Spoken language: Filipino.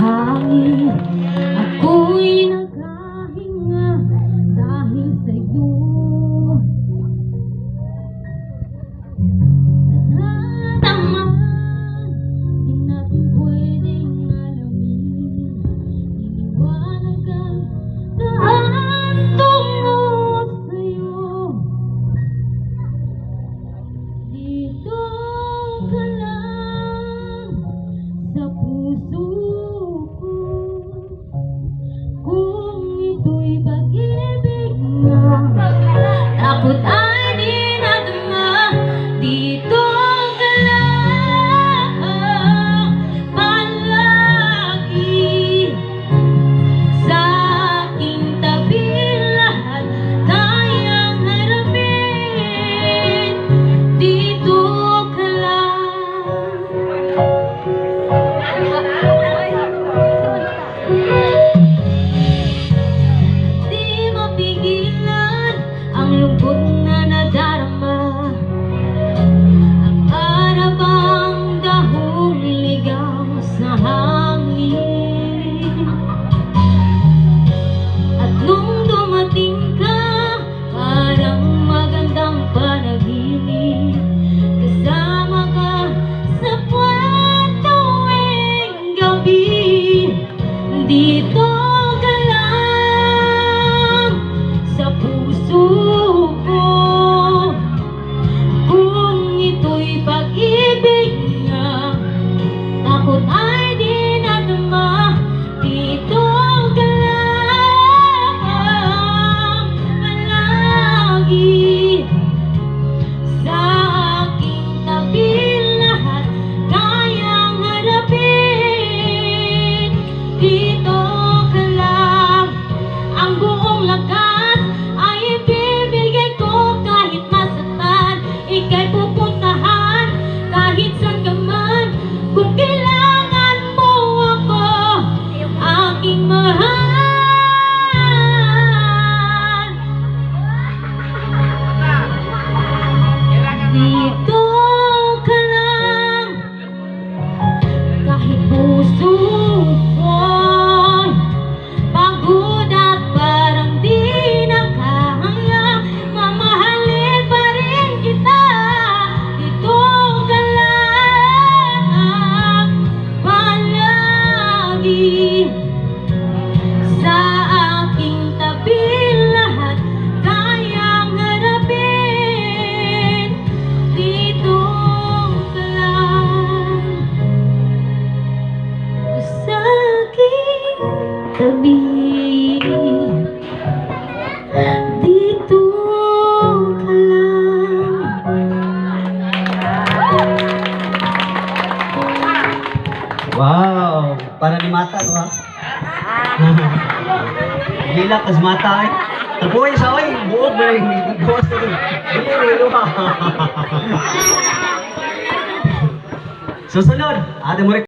hangin. Ako'y nagkahinga dahil sa'yo. Tama, di natin pwedeng alamin. Iniwanag ang daan tungo sa'yo. Dito ka lang sa puso ko, kung ito'y pag-ibig mo. Takot ay di nadama. Dito ka lang palagi. Sa aking tabi lahat kayang harapin. Dito ka lang. Di mapigilan ang lungkot na nadarama. Ang harapang dahong ligaw sa hangin. At nung dumating ka, parang magandang panaginip. Kasama ka sa buwan tuwing gabi. Dito ka lang sa puso ko, kung ito'y pag-ibig niya. Takot ay di nadama. Dito ka lang palagi. Sa aking tabi lahat kayang harapin. Dito ka lang. Ang buong lakas ay ibibigay ko kahit masaktan. Ika'y pupuntahan kahit saan ka man. Kung kailangan mo ako, aking mahal. Dito ka lang kahit puso ko'y pagod at parang di nakahanga. Mamahalin pa rin kita. Dito ka lang palagi. Sa aking tabi lahat kayang harapin. Dito ka lang sa aking tabi. Dito ka lang. Wow! Para ni mata to ha? Gila kas mata eh. Tapoy sa oy, buog ba yung ghost to? Gila ha. Susunod, ate mo